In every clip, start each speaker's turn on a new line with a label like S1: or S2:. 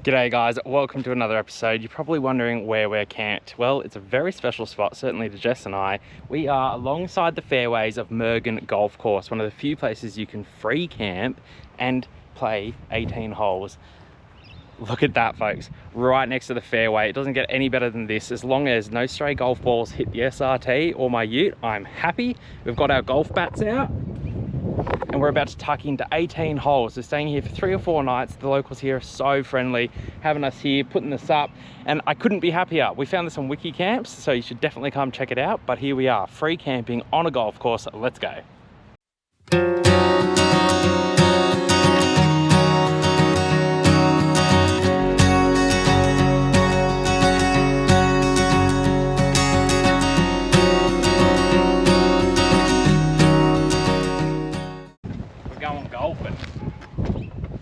S1: G'day guys, welcome to another episode. You're probably wondering where we're camped. Well, it's a very special spot, certainly to Jess and I. We are alongside the fairways of Murgon Golf Course, one of the few places you can free camp and play 18 holes. Look at that, folks, right next to the fairway. It doesn't get any better than this. As long as no stray golf balls hit the SRT or my ute, I'm happy. We've got our golf bats out and we're about to tuck into 18 holes. We're staying here for 3 or 4 nights. The locals here are so friendly, having us here, putting this up, and I couldn't be happier. We found this on Wiki Camps, so you should definitely come check it out. But here we are, free camping on a golf course. Let's go. Golfing.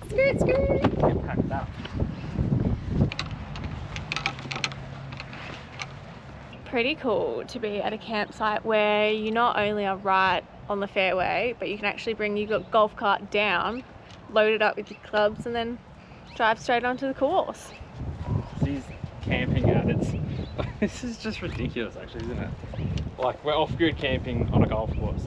S2: Skirt, skirt.
S1: Get packed up.
S2: Pretty cool to be at a campsite where you not only are right on the fairway, but you can actually bring your golf cart down, load it up with your clubs, and then drive straight onto the course.
S1: She's camping out. This is just ridiculous, actually, isn't it? Like, we're off-grid camping on a golf course.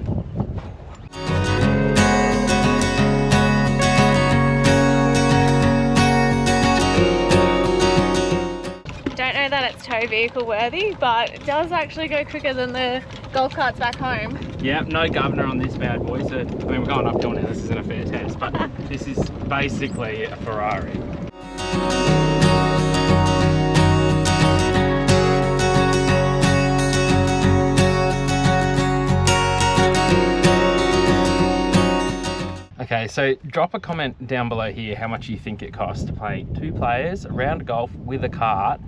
S2: That it's tow vehicle worthy, but it does actually go quicker than the golf carts back home.
S1: Yeah, no governor on this bad boy, so I mean, we're going uphill now, this isn't a fair test, but this is basically a Ferrari. Okay, so drop a comment down below here how much you think it costs to play 2 players, a round of golf with a cart.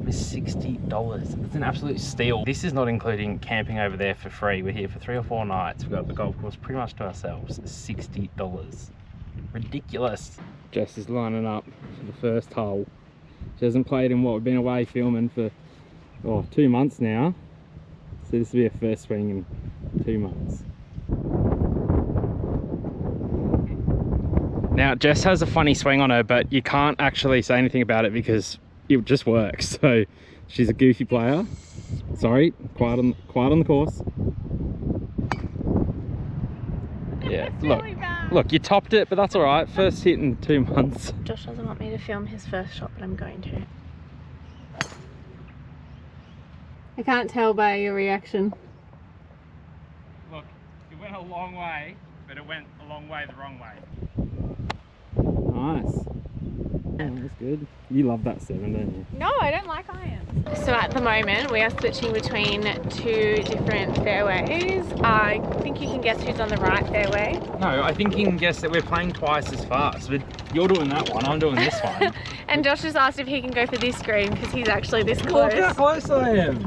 S1: $60. It's an absolute steal. This is not including camping over there for free. We're here for 3 or 4 nights. We've got the golf course pretty much to ourselves. $60. Ridiculous. Jess is lining up for the first hole. She hasn't played in what we've been away filming for 2 months now. So this will be her first swing in 2 months. Now Jess has a funny swing on her, but you can't actually say anything about it because it just works. So she's a goofy player. Sorry, quiet on the course. Yeah, look, you topped it, but that's all right. First hit in 2 months.
S2: Josh doesn't want me to film his first shot, but I'm going to. I can't tell by your reaction.
S1: Look, it went a long way, but it went a long way the wrong way. Nice. Oh, that's good. You love that 7, don't you?
S2: No, I don't like irons. So at the moment we are switching between 2 different fairways. I think you can guess who's on the right fairway.
S1: No, I think you can guess that we're playing twice as fast. But you're doing that one, I'm doing this one.
S2: And Josh just asked if he can go for this green because he's actually this close.
S1: Look how close I am.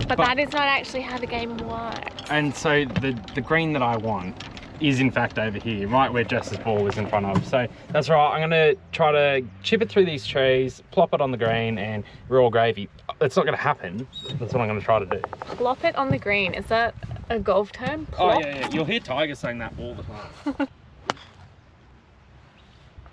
S2: But that is not actually how the game works.
S1: And so the green that I want is in fact over here, right where Jess's ball is in front of. So that's right, I'm gonna try to chip it through these trees, plop it on the green, and we're all gravy. It's not gonna happen. That's what I'm gonna try to do.
S2: Plop it on the green, is that a golf term? Plop?
S1: Oh yeah, you'll hear Tiger saying that all the time.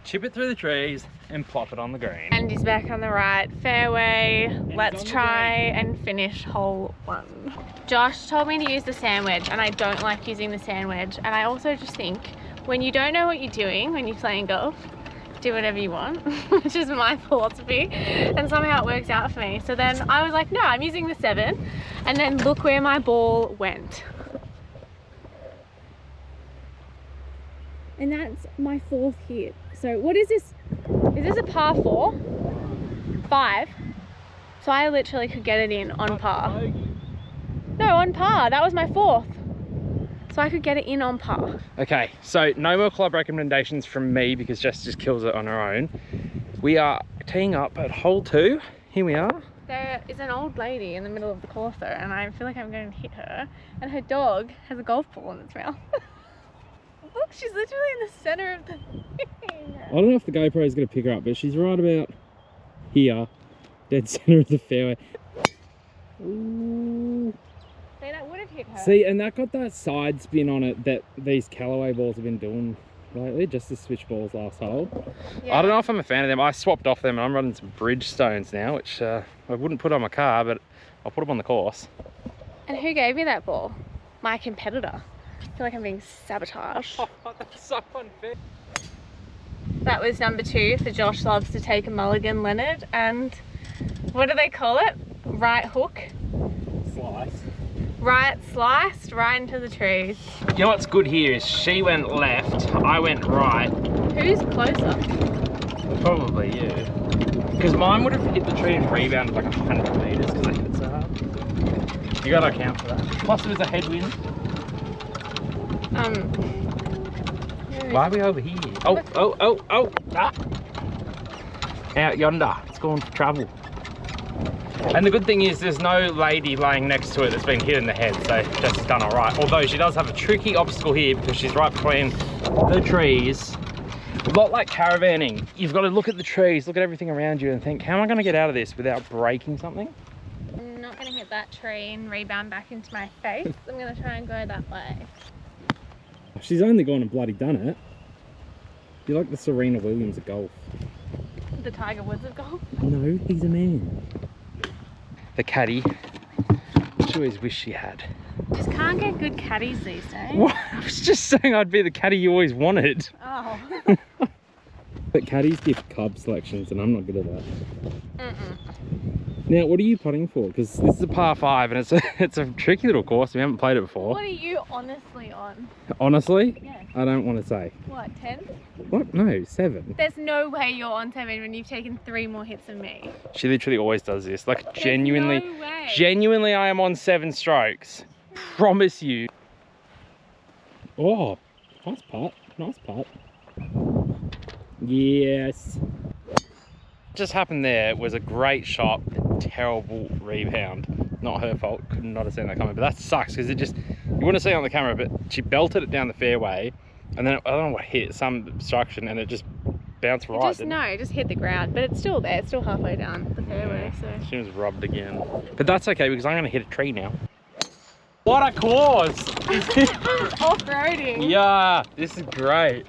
S1: Chip it through the trees and plop it on the green.
S2: And he's back on the right fairway. Let's try and finish hole 1. Josh told me to use the sand wedge, and I don't like using the sand wedge. And I also just think when you don't know what you're doing when you're playing golf, do whatever you want, which is my philosophy, and somehow it works out for me. So then I was like, no, I'm using the 7, and then look where my ball went. And that's my 4th hit. So what is this? Is this a par 4? 5? So I literally could get it in on par. No, on par. That was my 4th. So I could get it in on par. Okay, so no more club recommendations from me because Jess just kills it on her own. We are teeing up at hole 2. Here we are. There is an old lady in the middle of the course though, and I feel like I'm going to hit her. And her dog has a golf ball in its mouth. Look, she's literally in the center of the thing.
S1: I don't know if the GoPro is going to pick her up, but she's right about here, dead center of the fairway. Ooh.
S2: See, that would have hit her.
S1: See, and that got that side spin on it that these Callaway balls have been doing lately, just to switch balls last hole.
S2: Yeah.
S1: I don't know if I'm a fan of them. I swapped off them and I'm running some Bridgestones now, which I wouldn't put on my car, but I'll put them on the course.
S2: And who gave me that ball? My competitor. I feel like I'm being sabotaged.
S1: Oh, that's so unfair.
S2: That was number 2 for Josh loves to take a mulligan, Leonard. And what do they call it? Right hook?
S1: Slice.
S2: Right sliced right into the trees.
S1: You know what's good here is she went left, I went right.
S2: Who's closer?
S1: Probably you. Because mine would have hit the tree and rebounded like 100 metres because I hit it so hard. You gotta account for that. Plus it was a headwind. Why are we over here? Oh. Ah. Out yonder. It's going for trouble. And the good thing is there's no lady laying next to it that's been hit in the head, so Jess has done all right. Although she does have a tricky obstacle here because she's right between the trees. A lot like caravanning. You've got to look at the trees, look at everything around you and think, how am I going to get out of this without breaking something?
S2: I'm not going to hit that tree and rebound back into my face. I'm going to try and go that way.
S1: She's only gone and bloody done it. You're like the Serena Williams of golf.
S2: The Tiger Woods of golf?
S1: No, he's a man. The caddy, which I always wish she had.
S2: Just can't get good caddies these days.
S1: What? I was just saying I'd be the caddy you always wanted.
S2: Oh.
S1: But caddies give club selections and I'm not good at that.
S2: Mm-mm.
S1: Now, what are you putting for? Because this is a par 5 and it's a tricky little course. We haven't played it before.
S2: What are you honestly on?
S1: Honestly?
S2: Yeah.
S1: I don't want to say.
S2: What, 10?
S1: What? No, 7.
S2: There's no way you're on 7 when you've taken 3 more hits than me.
S1: She literally always does this. Like,
S2: There's
S1: genuinely,
S2: no way.
S1: genuinely I am on 7 strokes. Promise you. Oh, nice putt. Nice putt. Yes. Just happened there was a great shot, terrible rebound. Not her fault, could not have seen that coming, but that sucks because it just, you wouldn't see it on the camera, but she belted it down the fairway and then I don't know what hit, some obstruction, and it just bounced right.
S2: It just hit the ground, but it's still there, it's still halfway down the fairway, so.
S1: She was rubbed again. But that's okay because I'm gonna hit a tree now. What a course!
S2: Off-roading.
S1: Yeah, this is great.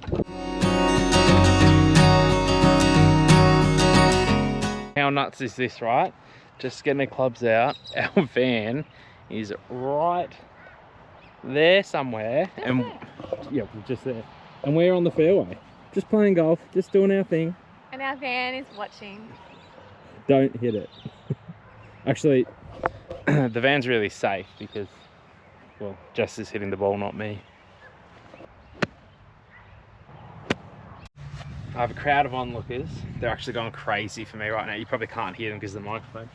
S1: How nuts is this, right? Just getting the clubs out. Our van is right there somewhere. And yeah, we're just there. And we're on the fairway. Just playing golf, just doing our thing.
S2: And our van is watching.
S1: Don't hit it. Actually, the van's really safe because, well, Jess is hitting the ball, not me. I have a crowd of onlookers. They're actually going crazy for me right now. You probably can't hear them because of the microphone.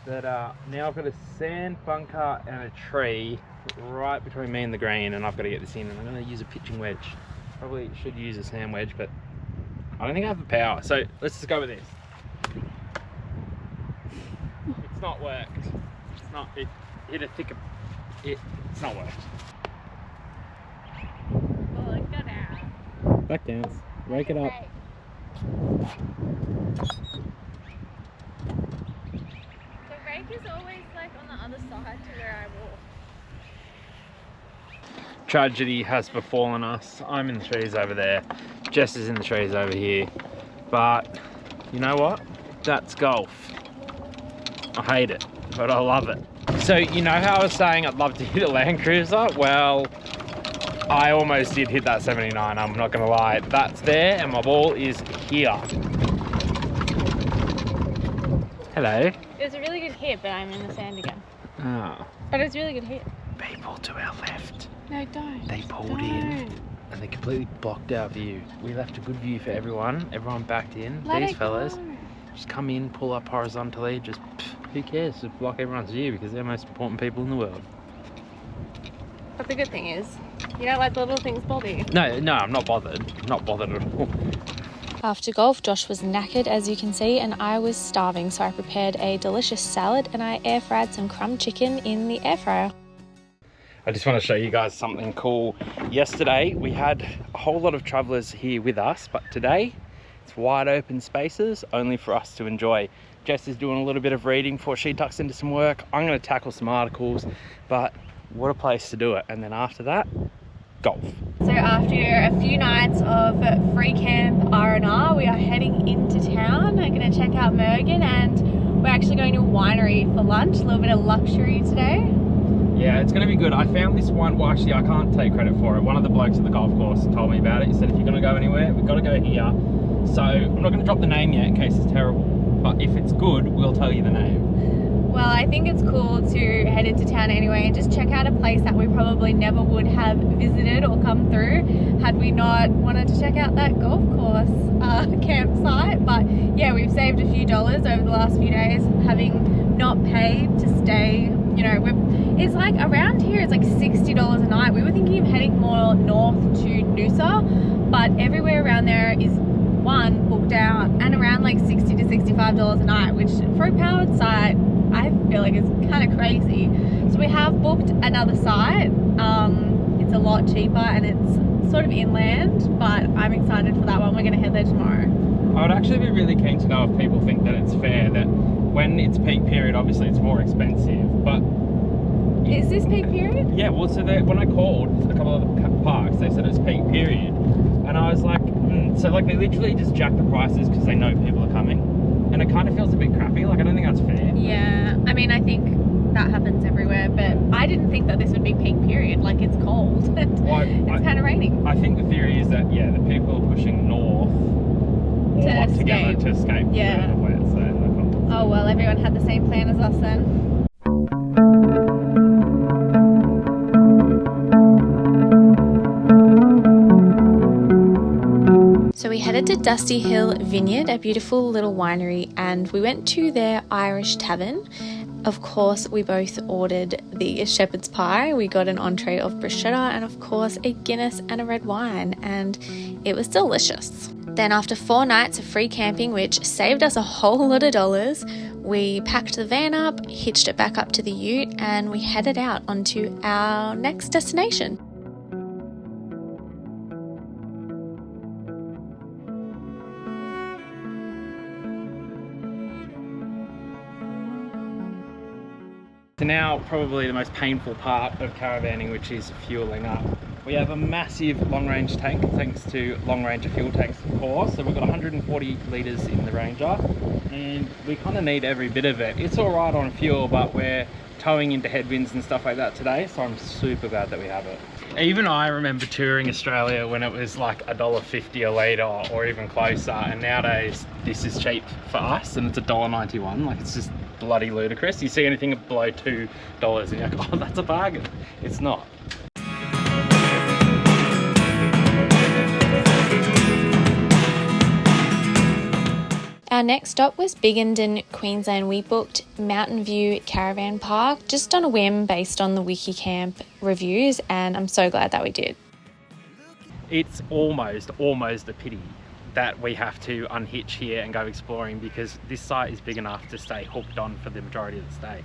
S1: But now I've got a sand bunker and a tree right between me and the green, and I've got to get this in. And I'm going to use a pitching wedge. Probably should use a sand wedge, but I don't think I have the power. So let's just go with this. It's not worked. It's not. It hit a thicker. It's not worked.
S2: Well, it got out.
S1: Back down. Rake it up.
S2: The rake is always like on the other side to where I walk.
S1: Tragedy has befallen us. I'm in the trees over there. Jess is in the trees over here. But you know what? That's golf. I hate it, but I love it. So you know how I was saying I'd love to hit a Land Cruiser? Well, I almost did hit that 79, I'm not gonna lie. That's there and my ball is here. Hello.
S2: It was a really good hit, but I'm in the sand again.
S1: Oh.
S2: But it's a really good hit.
S1: People to our left.
S2: No, don't.
S1: They pulled in and they completely blocked our view. We left a good view for everyone. Everyone backed in. These fellas just come in, pull up horizontally, just who cares? Just block everyone's view because they're the most important people in the world.
S2: But the good thing is, you don't let the little things bother you.
S1: No, I'm not bothered. I'm not bothered at all.
S3: After golf, Josh was knackered, as you can see, and I was starving, so I prepared a delicious salad and I air fried some crumb chicken in the air fryer.
S1: I just want to show you guys something cool. Yesterday, we had a whole lot of travellers here with us, but today, it's wide open spaces, only for us to enjoy. Jess is doing a little bit of reading before she tucks into some work. I'm going to tackle some articles, but what a place to do it. And then after that, golf.
S2: So after a few nights of free camp R&R. We are heading into town. We're going to check out Murgon, and we're actually going to a winery for lunch. A little bit of luxury today.
S1: Yeah, it's going to be good. I found this one, well actually I can't take credit for it. One of the blokes at the golf course told me about it. He said if you're going to go anywhere, we've got to go here. So I'm not going to drop the name yet in case it's terrible. But if it's good, we'll tell you the name.
S2: Well, I think it's cool to head into town anyway and just check out a place that we probably never would have visited or come through had we not wanted to check out that golf course campsite. But yeah, we've saved a few dollars over the last few days, having not paid to stay. You know, it's like around here it's like $60 a night. We were thinking of heading more north to Noosa, but everywhere around there is one booked out and around like $60 to $65 a night, which for a powered site I feel like it's kind of crazy. So we have booked another site. It's a lot cheaper and it's sort of inland, but I'm excited for that one. We're going to head there tomorrow.
S1: I would actually be really keen to know if people think that it's fair that when it's peak period, obviously it's more expensive, but...
S2: Is this peak period?
S1: Yeah, well, so when I called a couple of the parks, they said it's peak period. And I was like, so like they literally just jack the prices because they know people are coming. And it kind of feels a bit crappy, like I don't think that's fair.
S2: Yeah, I mean, I think that happens everywhere, but I didn't think that this would be peak period. Like, it's cold and it's kind of raining.
S1: I think the theory is that, yeah, the people are pushing north or together to escape
S2: yeah.
S1: the wet. So
S2: oh, well, everyone had the same plan as us then.
S3: So we headed to Dusty Hill Vineyard, a beautiful little winery, and we went to their Irish tavern. Of course, we both ordered the shepherd's pie. We got an entree of bruschetta and of course a Guinness and a red wine, and it was delicious. Then after 4 nights of free camping, which saved us a whole lot of dollars, we packed the van up, hitched it back up to the ute, and we headed out onto our next destination.
S1: So now probably the most painful part of caravanning, which is fueling up. We have a massive long range tank thanks to long range fuel tanks, of course. So we've got 140 litres in the Ranger and we kind of need every bit of it. It's all right on fuel, but we're towing into headwinds and stuff like that today, so I'm super glad that we have it. Even I remember touring Australia when it was like $1.50 a litre or even closer, and nowadays this is cheap for us and it's $1.91. Like, it's just bloody ludicrous. You see anything below $2 and you're like, oh, that's a bargain. It's not.
S3: Our next stop was Biggenden, Queensland. We booked Mountain View Caravan Park just on a whim based on the Wikicamp reviews, and I'm so glad that we did.
S1: It's almost a pity that we have to unhitch here and go exploring, because this site is big enough to stay hooked on for the majority of the stay.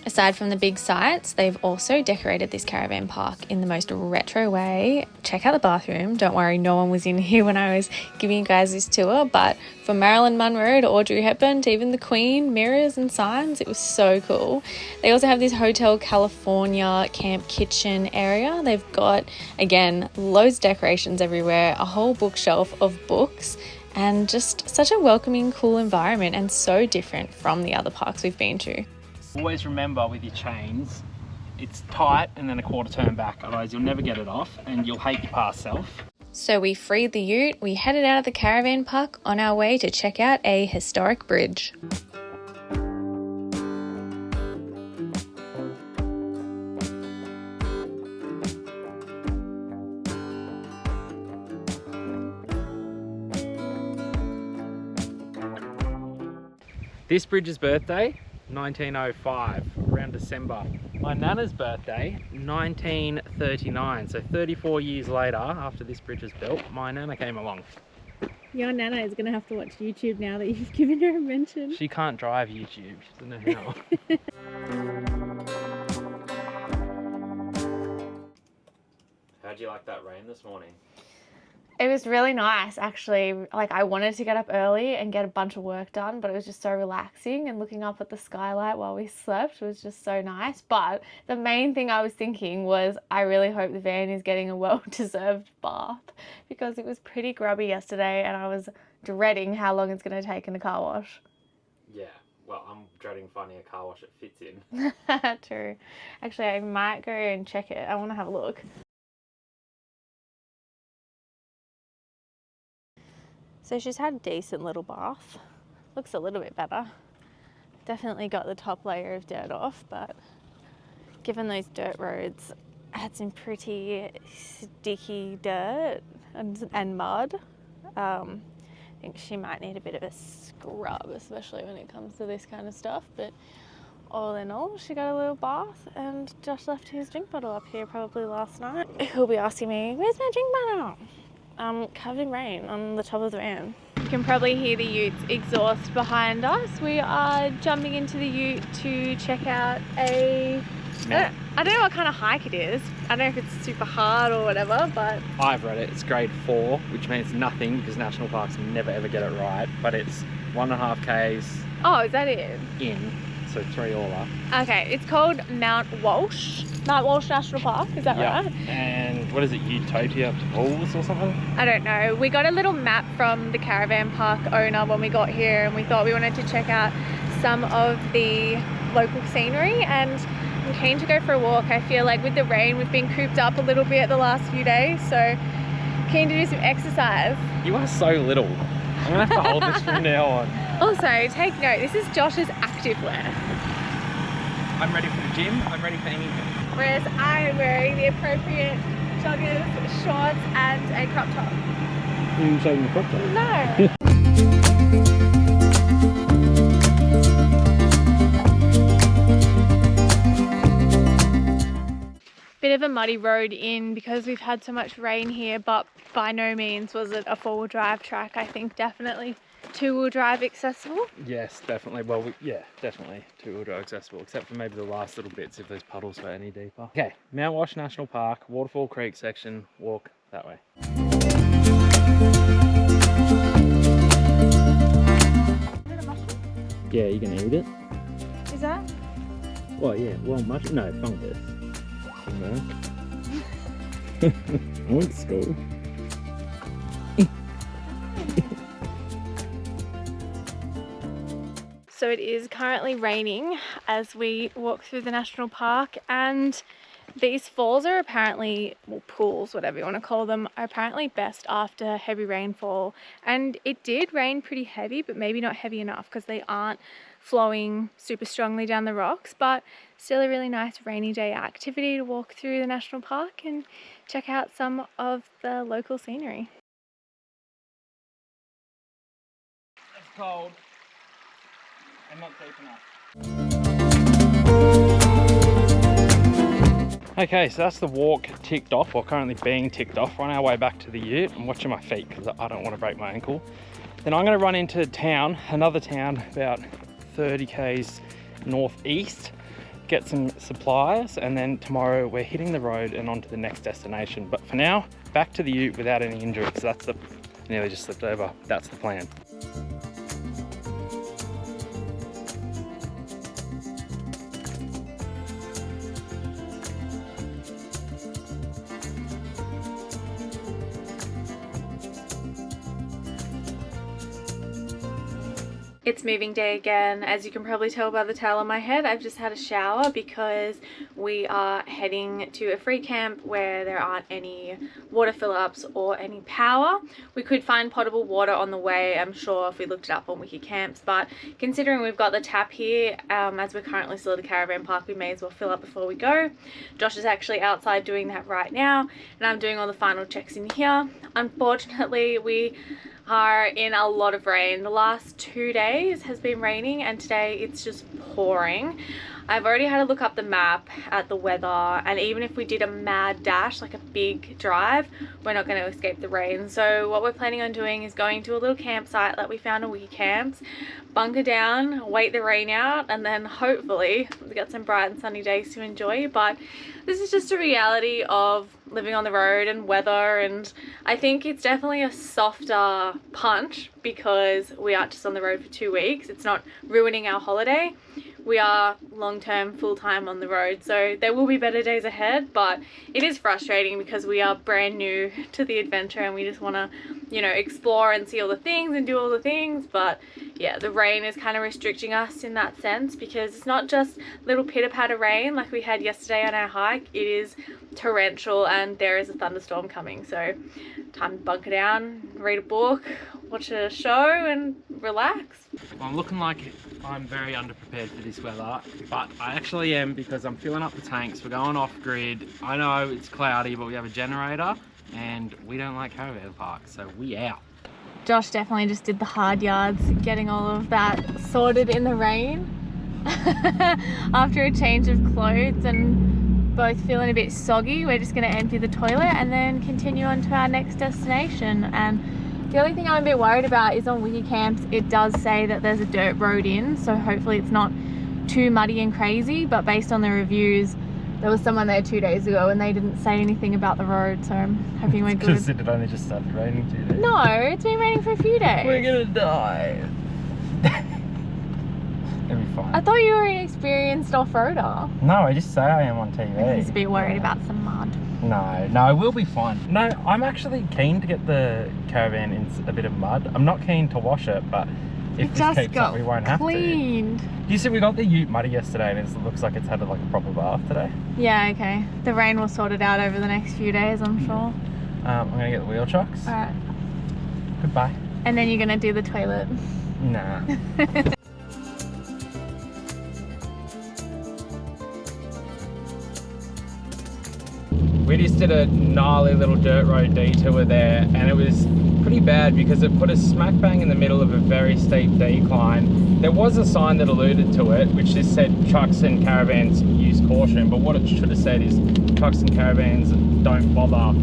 S3: Aside from the big sites, they've also decorated this caravan park in the most retro way. Check out the bathroom. Don't worry, no one was in here when I was giving you guys this tour, but from Marilyn Monroe to Audrey Hepburn to even the Queen, mirrors and signs, it was so cool. They also have this Hotel California camp kitchen area. They've got, again, loads of decorations everywhere, a whole bookshelf of books, and just such a welcoming, cool environment, and so different from the other parks we've been to.
S1: Always remember with your chains, it's tight and then a quarter turn back, otherwise you'll never get it off and you'll hate your past self.
S3: So we freed the ute, we headed out of the caravan park on our way to check out a historic bridge.
S1: This bridge's birthday, 1905, around December. My nana's birthday, 1939, so 34 years later, after this bridge was built, my nana came along.
S2: Your nana is going to have to watch YouTube now that you've given her a mention.
S1: She can't drive YouTube, she doesn't know how.
S4: How'd you like that rain this morning?
S2: It was really nice, actually. Like, I wanted to get up early and get a bunch of work done, but it was just so relaxing, and looking up at the skylight while we slept was just so nice. But the main thing I was thinking was, I really hope the van is getting a well-deserved bath, because it was pretty grubby yesterday and I was dreading how long it's going to take in the car wash.
S1: Yeah, well, I'm dreading finding a car wash that fits in.
S2: True. Actually, I might go and check it. I want to have a look. So she's had a decent little bath. Looks a little bit better. Definitely got the top layer of dirt off, but given those dirt roads had some pretty sticky dirt and mud, I think she might need a bit of a scrub, especially when it comes to this kind of stuff. But all in all, she got a little bath, and Josh left his drink bottle up here probably last night. He'll be asking me, where's my drink bottle? Covered in rain on the top of the van. You can probably hear the utes exhaust behind us. We are jumping into the ute to check out I don't know what kind of hike it is. I don't know if it's super hard or whatever, but
S1: I've read it. It's grade 4, which means nothing because national parks never ever get it right. But it's 1.5 k's.
S2: Oh, is that it?
S1: In, so 3 all up.
S2: Okay, it's called Mount Walsh. Mount Walsh National Park, is that right?
S1: And what is it, Utopia Falls or something?
S2: I don't know. We got a little map from the caravan park owner when we got here, and we thought we wanted to check out some of the local scenery, and I'm keen to go for a walk. I feel like with the rain we've been cooped up a little bit the last few days, so keen to do some exercise.
S1: You are so little. I'm gonna have to hold this from now on.
S2: Also, take note, this is Josh's active wear.
S1: I'm ready for the gym, I'm ready for anything.
S2: Whereas I am wearing the appropriate joggers, shorts and a crop top.
S1: You didn't show me the crop top?
S2: No. Bit of a muddy road in because we've had so much rain here, but by no means was it a 4-wheel drive track. I think definitely 2-wheel drive accessible.
S1: Yes, definitely. Well, yeah, definitely 2-wheel drive accessible, except for maybe the last little bits if those puddles were any deeper. Okay, Mount Walsh National Park, Waterfall Creek section, walk that way.
S2: Is it a mushroom?
S1: Yeah, you can eat it.
S2: Is that?
S1: Well, yeah, well, mushroom, no, fungus. No. I went to school.
S2: So it is currently raining as we walk through the national park, and these falls are apparently, well, pools, whatever you want to call them, are apparently best after heavy rainfall. And it did rain pretty heavy, but maybe not heavy enough because they aren't flowing super strongly down the rocks, but still a really nice rainy day activity to walk through the national park and check out some of the local scenery.
S1: It's cold and not deep enough. Okay, so that's the walk ticked off, or currently being ticked off. We're on our way back to the ute. I'm watching my feet because I don't want to break my ankle. Then I'm going to run into town, another town about 30 k's northeast, get some supplies, and then tomorrow we're hitting the road and on to the next destination. But for now, back to the ute without any injuries. That's the, nearly just slipped over. That's the plan.
S2: It's moving day again. As you can probably tell by the towel on my head, I've just had a shower because we are heading to a free camp where there aren't any water fill-ups or any power. We could find potable water on the way, I'm sure, if we looked it up on Wiki Camps, but considering we've got the tap here, as we're currently still at the caravan park, we may as well fill up before we go. Josh is actually outside doing that right now, and I'm doing all the final checks in here. Unfortunately, we are in a lot of rain. The last 2 days has been raining, and today it's just pouring. I've already had to look up the map at the weather, and even if we did a mad dash, like a big drive, we're not going to escape the rain. So what we're planning on doing is going to a little campsite that we found on Wiki Camps, bunker down, wait the rain out, and then hopefully we get some bright and sunny days to enjoy. But this is just a reality of living on the road and weather, and I think it's definitely a softer punch because we aren't just on the road for 2 weeks. It's not ruining our holiday. We are long-term, full-time on the road, so there will be better days ahead, but it is frustrating because we are brand new to the adventure and we just want to, you know, explore and see all the things and do all the things. But yeah, the rain is kind of restricting us in that sense because it's not just little pitter-patter rain like we had yesterday on our hike. It is torrential and there is a thunderstorm coming, so time to bunker down, read a book, watch a show and relax.
S1: Well, I'm looking like I'm very underprepared for this weather, but I actually am because I'm filling up the tanks. We're going off grid. I know it's cloudy, but we have a generator and we don't like caravan parks, so we out.
S2: Josh definitely just did the hard yards, getting all of that sorted in the rain after a change of clothes and both feeling a bit soggy. We're just going to empty the toilet and then continue on to our next destination. And the only thing I'm a bit worried about is on Wiki Camps, it does say that there's a dirt road in, so hopefully it's not too muddy and crazy, but based on the reviews, there was someone there 2 days ago and they didn't say anything about the road, so I'm hoping we're good.
S1: Because it only just started raining 2 days.
S2: No, it's been raining for a few days.
S1: We're gonna die. It'll be fine.
S2: I thought you were an experienced off-roader.
S1: No, I just say I am on TV.
S2: He's a bit worried about some mud.
S1: No, we'll be fine. No, I'm actually keen to get the caravan in a bit of mud. I'm not keen to wash it, but if this keeps up, we won't have to. You see, we got the ute muddy yesterday and it looks like it's had like a proper bath today.
S2: Yeah, okay. The rain will sort it out over the next few days, I'm sure.
S1: I'm gonna get the wheel chucks.
S2: Alright.
S1: Goodbye.
S2: And then you're gonna do the toilet.
S1: Nah. We just did a gnarly little dirt road detour there, and it was pretty bad because it put us smack bang in the middle of a very steep decline. There was a sign that alluded to it, which just said trucks and caravans use caution, but what it should have said is trucks and caravans don't bother,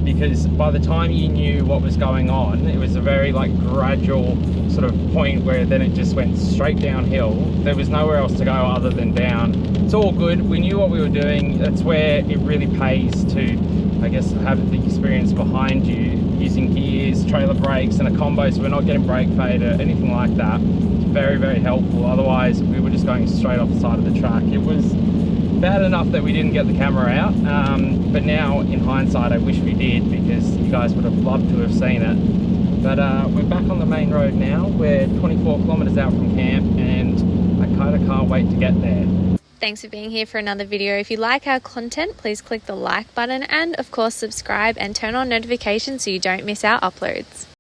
S1: because by the time you knew what was going on, it was a very like gradual sort of point where then it just went straight downhill. There was nowhere else to go other than down. It's all good. We knew what we were doing. That's where it really pays to, I guess, have the experience behind you, using gears, trailer brakes and a combo, so we're not getting brake fade or anything like that. It's very, very helpful. Otherwise, we were just going straight off the side of the track. It was bad enough that we didn't get the camera out, but now in hindsight I wish we did, because you guys would have loved to have seen it. But we're back on the main road now. We're 24 kilometers out from camp and I kind of can't wait to get there.
S3: Thanks for being here for another video. If you like our content, please click the like button and of course subscribe and turn on notifications so you don't miss our uploads.